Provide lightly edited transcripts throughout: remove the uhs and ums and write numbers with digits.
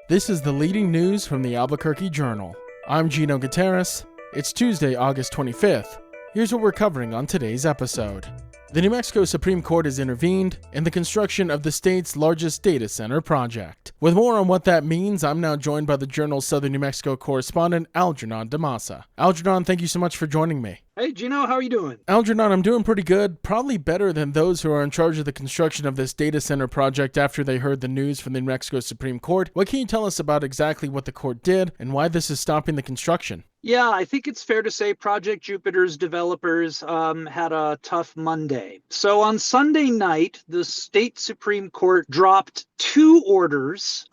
This is the leading news from the Albuquerque Journal. I'm Gino Gutierrez. It's Tuesday, August 25th. Here's what we're covering on today's episode. The New Mexico Supreme Court has intervened in the construction of the state's largest data center project. With more on what that means, I'm now joined by the Journal's Southern New Mexico correspondent, Algernon Damasa. Algernon, thank you so much for joining me. Hey, Gino, how are you doing? Algernon, I'm doing pretty good. Probably better than those who are in charge of the construction of this data center project after they heard the news from the New Mexico Supreme Court. What can you tell us about exactly what the court did and why this is stopping the construction? Yeah, I think it's fair to say Project Jupiter's developers had a tough Monday. So on Sunday night, the state Supreme Court dropped two orders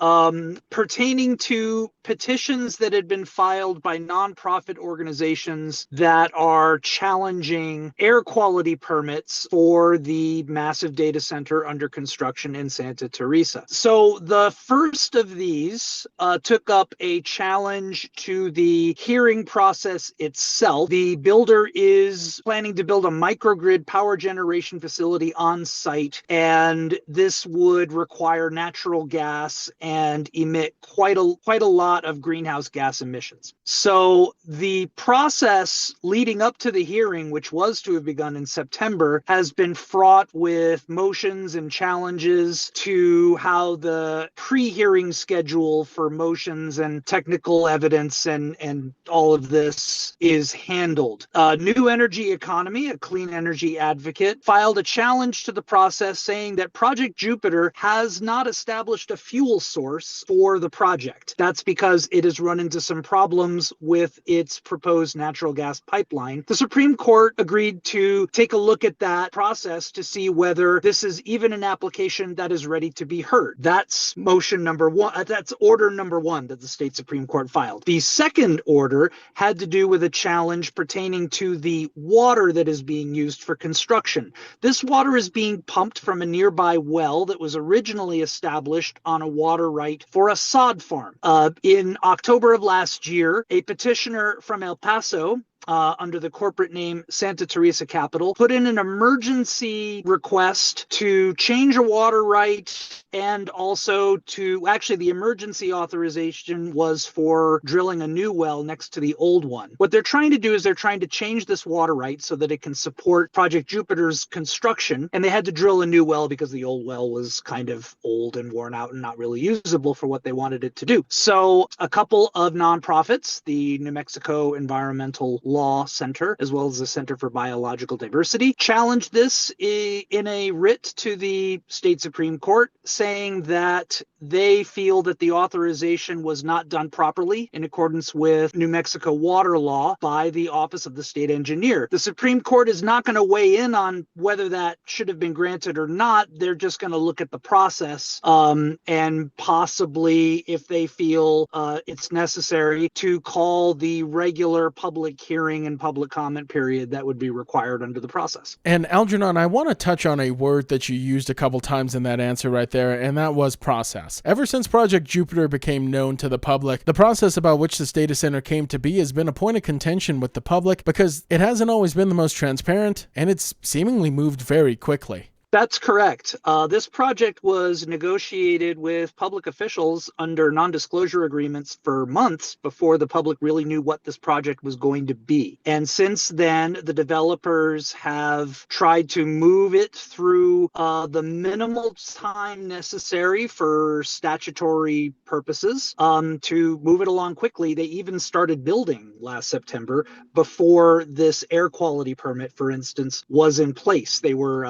pertaining to petitions that had been filed by nonprofit organizations that are challenging air quality permits for the massive data center under construction in Santa Teresa. So the first of these took up a challenge to the hearing process itself. The builder is planning to build a microgrid power generation facility on site, and this would require natural gas and emit quite a lot of greenhouse gas emissions. So the process leading up to the hearing, which was to have begun in September, has been fraught with motions and challenges to how the pre-hearing schedule for motions and technical evidence and all of this is handled. New Energy Economy, a clean energy advocate, filed a challenge to the process saying that Project Jupiter has not established a fuel source for the project. That's because it has run into some problems with its proposed natural gas pipeline. The Supreme Court agreed to take a look at that process to see whether this is even an application that is ready to be heard. That's motion number one. That's order number one that the state Supreme Court filed. The second order had to do with a challenge pertaining to the water that is being used for construction. This water is being pumped from a nearby well that was originally established on a water right for a sod farm. In October of last year, a petitioner from El Paso, under the corporate name Santa Teresa Capital, put in an emergency request to change a water right, and also the emergency authorization was for drilling a new well next to the old one. What they're trying to do is they're trying to change this water right so that it can support Project Jupiter's construction, and they had to drill a new well because the old well was kind of old and worn out and not really usable for what they wanted it to do. So a couple of nonprofits, the New Mexico Environmental Law Center, as well as the Center for Biological Diversity, challenged this in a writ to the state Supreme Court, saying that they feel that the authorization was not done properly in accordance with New Mexico water law by the Office of the State Engineer. The Supreme Court is not going to weigh in on whether that should have been granted or not. They're just going to look at the process and possibly, if they feel it's necessary, to call the regular public hearing and public comment period that would be required under the process. And Algernon, I want to touch on a word that you used a couple times in that answer right there, and that was process. Ever since Project Jupiter became known to the public, the process about which this data center came to be has been a point of contention with the public because it hasn't always been the most transparent, and it's seemingly moved very quickly. That's correct. This project was negotiated with public officials under non-disclosure agreements for months before the public really knew what this project was going to be. And since then, the developers have tried to move it through the minimal time necessary for statutory purposes to move it along quickly. They even started building last September before this air quality permit, for instance, was in place. They were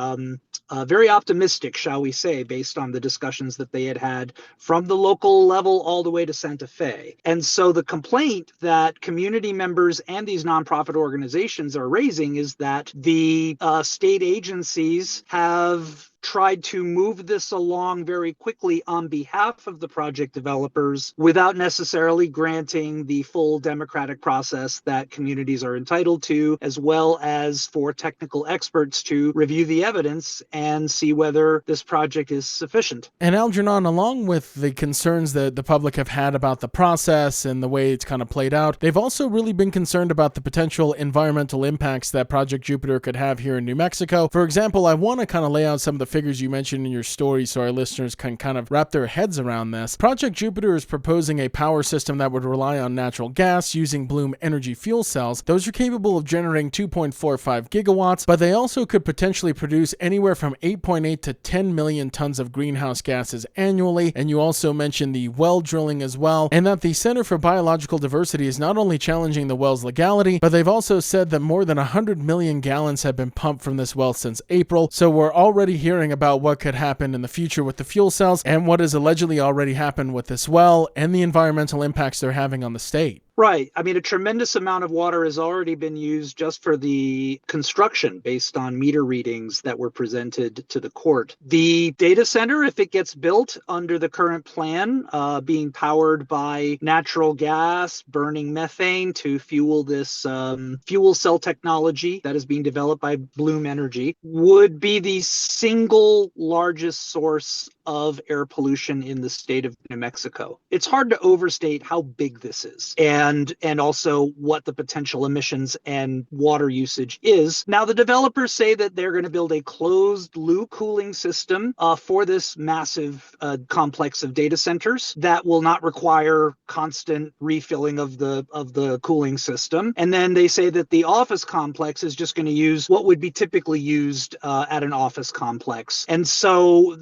very optimistic, shall we say, based on the discussions that they had had from the local level all the way to Santa Fe. And so the complaint that community members and these nonprofit organizations are raising is that the state agencies have tried to move this along very quickly on behalf of the project developers without necessarily granting the full democratic process that communities are entitled to, as well as for technical experts to review the evidence and see whether this project is sufficient. And Algernon, along with the concerns that the public have had about the process and the way it's kind of played out, they've also really been concerned about the potential environmental impacts that Project Jupiter could have here in New Mexico. For example, I want to kind of lay out some of the figures you mentioned in your story so our listeners can kind of wrap their heads around this. Project Jupiter is proposing a power system that would rely on natural gas using Bloom Energy fuel cells. Those are capable of generating 2.45 gigawatts, but they also could potentially produce anywhere from 8.8 to 10 million tons of greenhouse gases annually. And you also mentioned the well drilling as well, and that the Center for Biological Diversity is not only challenging the well's legality, but they've also said that more than 100 million gallons have been pumped from this well since April. So we're already hearing about what could happen in the future with the fuel cells and what has allegedly already happened with this well and the environmental impacts they're having on the state. Right. I mean, a tremendous amount of water has already been used just for the construction based on meter readings that were presented to the court. The data center, if it gets built under the current plan, being powered by natural gas, burning methane to fuel this fuel cell technology that is being developed by Bloom Energy, would be the single largest source of air pollution in the state of New Mexico. It's hard to overstate how big this is and also what the potential emissions and water usage is. Now, the developers say that they're going to build a closed loop cooling system for this massive complex of data centers that will not require constant refilling of the cooling system. And then they say that the office complex is just going to use what would be typically used at an office complex. And so,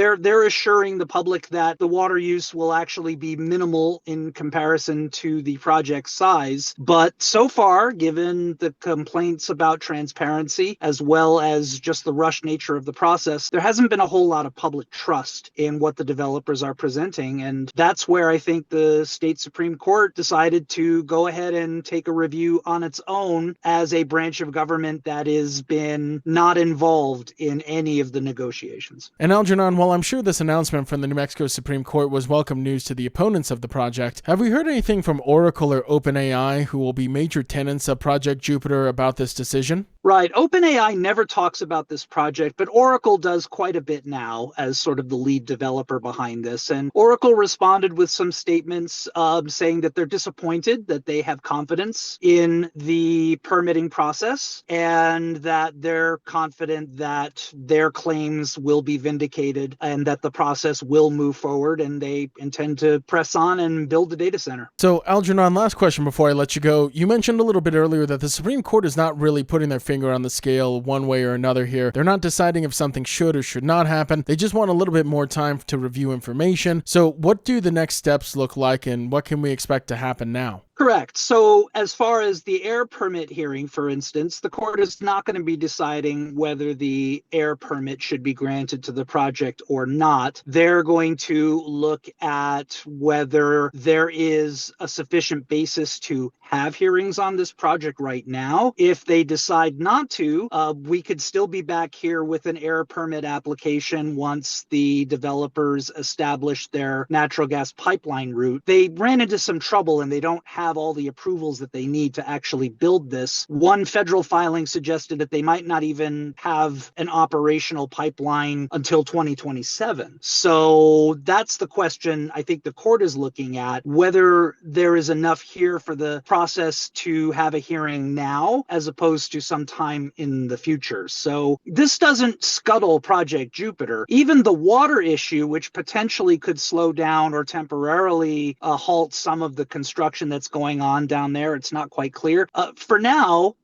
they're assuring the public that the water use will actually be minimal in comparison to the project size. But so far, given the complaints about transparency, as well as just the rush nature of the process, there hasn't been a whole lot of public trust in what the developers are presenting. And that's where I think the state Supreme Court decided to go ahead and take a review on its own as a branch of government that has been not involved in any of the negotiations. And Algernon, while I'm sure this announcement from the New Mexico Supreme Court was welcome news to the opponents of the project, have we heard anything from Oracle or OpenAI, who will be major tenants of Project Jupiter, about this decision? Right. OpenAI never talks about this project, but Oracle does quite a bit now as sort of the lead developer behind this. And Oracle responded with some statements saying that they're disappointed, that they have confidence in the permitting process, and that they're confident that their claims will be vindicated and that the process will move forward, and they intend to press on and build the data center. So, Algernon, last question before I let you go. You mentioned a little bit earlier that the Supreme Court is not really putting their finger on the scale one way or another here. They're not deciding if something should or should not happen. They just want a little bit more time to review information. So what do the next steps look like, and what can we expect to happen now? Correct. So as far as the air permit hearing, for instance, the court is not going to be deciding whether the air permit should be granted to the project or not. They're going to look at whether there is a sufficient basis to have hearings on this project right now. If they decide not to, we could still be back here with an air permit application once the developers establish their natural gas pipeline route. They ran into some trouble and they don't have all the approvals that they need to actually build this. One federal filing suggested that they might not even have an operational pipeline until 2027. So that's the question I think the court is looking at, whether there is enough here for the process to have a hearing now as opposed to sometime in the future. So this doesn't scuttle Project Jupiter. Even the water issue, which potentially could slow down or temporarily halt some of the construction that's going on down there, it's not quite clear. For now,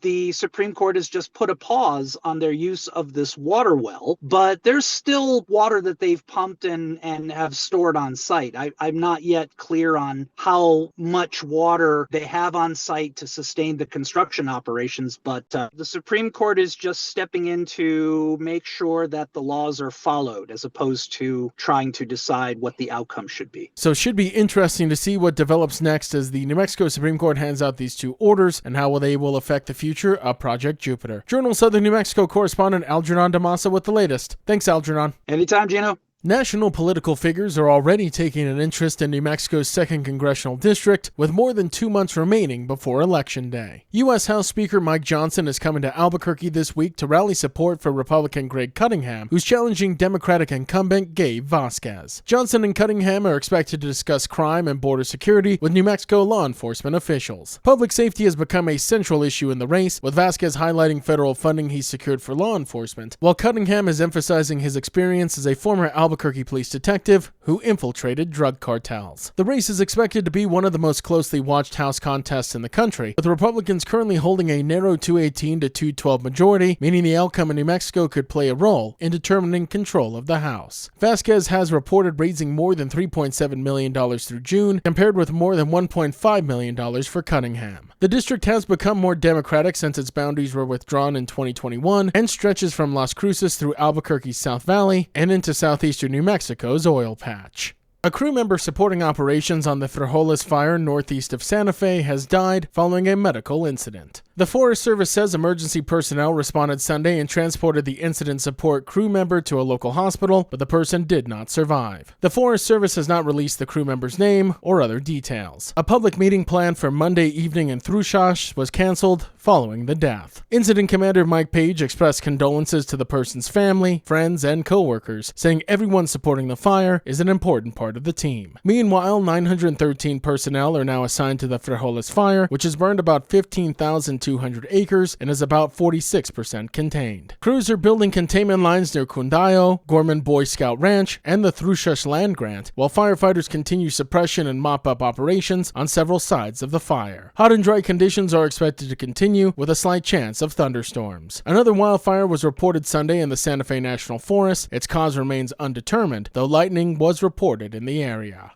the Supreme Court has just put a pause on their use of this water well, but there's still water that they've pumped and have stored on site. I'm not yet clear on how much water they have on site to sustain the construction operations, but the Supreme Court is just stepping in to make sure that the laws are followed as opposed to trying to decide what the outcome should be. So it should be interesting to see what develops next as the New Mexico Supreme Court hands out these two orders, and how they will affect the future of Project Jupiter. Journal Southern New Mexico correspondent Algernon Damasa with the latest. Thanks, Algernon. Anytime, Gino. National political figures are already taking an interest in New Mexico's 2nd Congressional District, with more than 2 months remaining before Election Day. U.S. House Speaker Mike Johnson is coming to Albuquerque this week to rally support for Republican Greg Cunningham, who's challenging Democratic incumbent Gabe Vasquez. Johnson and Cunningham are expected to discuss crime and border security with New Mexico law enforcement officials. Public safety has become a central issue in the race, with Vasquez highlighting federal funding he's secured for law enforcement, while Cunningham is emphasizing his experience as a former Albuquerque police detective who infiltrated drug cartels. The race is expected to be one of the most closely watched House contests in the country, with Republicans currently holding a narrow 218 to 212 majority, meaning the outcome in New Mexico could play a role in determining control of the House. Vasquez has reported raising more than $3.7 million through June, compared with more than $1.5 million for Cunningham. The district has become more Democratic since its boundaries were withdrawn in 2021 and stretches from Las Cruces through Albuquerque's South Valley and into southeastern New Mexico's oil patch. A crew member supporting operations on the Frijoles fire northeast of Santa Fe has died following a medical incident. The Forest Service says emergency personnel responded Sunday and transported the incident support crew member to a local hospital, but the person did not survive. The Forest Service has not released the crew member's name or other details. A public meeting planned for Monday evening in Truchas was canceled following the death. Incident Commander Mike Page expressed condolences to the person's family, friends, and co-workers, saying everyone supporting the fire is an important part of the team. Meanwhile, 913 personnel are now assigned to the Frijoles fire, which has burned about 15,200 acres and is about 46% contained. Crews are building containment lines near Cundayo, Gorman Boy Scout Ranch, and the Truchas land grant, while firefighters continue suppression and mop-up operations on several sides of the fire. Hot and dry conditions are expected to continue, with a slight chance of thunderstorms. Another wildfire was reported Sunday in the Santa Fe National Forest. Its cause remains undetermined, though lightning was reported in the area.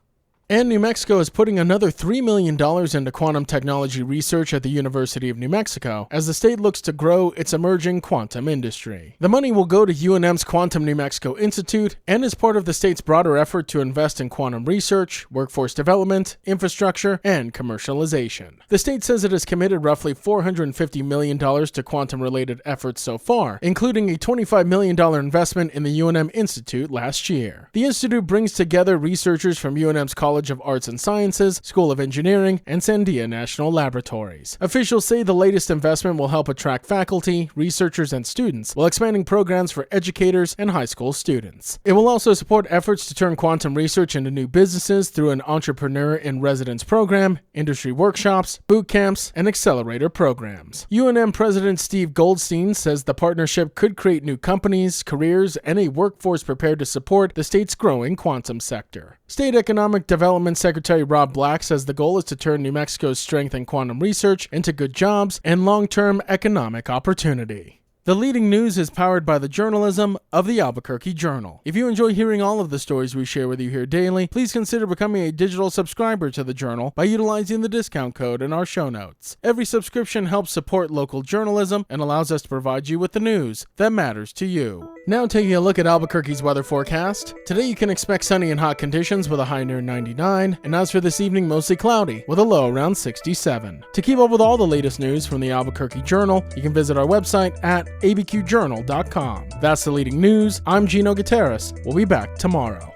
And New Mexico is putting another $3 million into quantum technology research at the University of New Mexico as the state looks to grow its emerging quantum industry. The money will go to UNM's Quantum New Mexico Institute and is part of the state's broader effort to invest in quantum research, workforce development, infrastructure, and commercialization. The state says it has committed roughly $450 million to quantum-related efforts so far, including a $25 million investment in the UNM Institute last year. The institute brings together researchers from UNM's College of Arts and Sciences, School of Engineering, and Sandia National Laboratories. Officials say the latest investment will help attract faculty, researchers, and students, while expanding programs for educators and high school students. It will also support efforts to turn quantum research into new businesses through an Entrepreneur in Residence program, industry workshops, boot camps, and accelerator programs. UNM President Steve Goldstein says the partnership could create new companies, careers, and a workforce prepared to support the state's growing quantum sector. State Economic Development Secretary Rob Black says the goal is to turn New Mexico's strength in quantum research into good jobs and long-term economic opportunity. The leading news is powered by the journalism of the Albuquerque Journal. If you enjoy hearing all of the stories we share with you here daily, please consider becoming a digital subscriber to the Journal by utilizing the discount code in our show notes. Every subscription helps support local journalism and allows us to provide you with the news that matters to you. Now taking a look at Albuquerque's weather forecast. Today you can expect sunny and hot conditions with a high near 99, and as for this evening, mostly cloudy with a low around 67. To keep up with all the latest news from the Albuquerque Journal, you can visit our website at abqjournal.com. That's the leading news. I'm Gino Gutierrez. We'll be back tomorrow.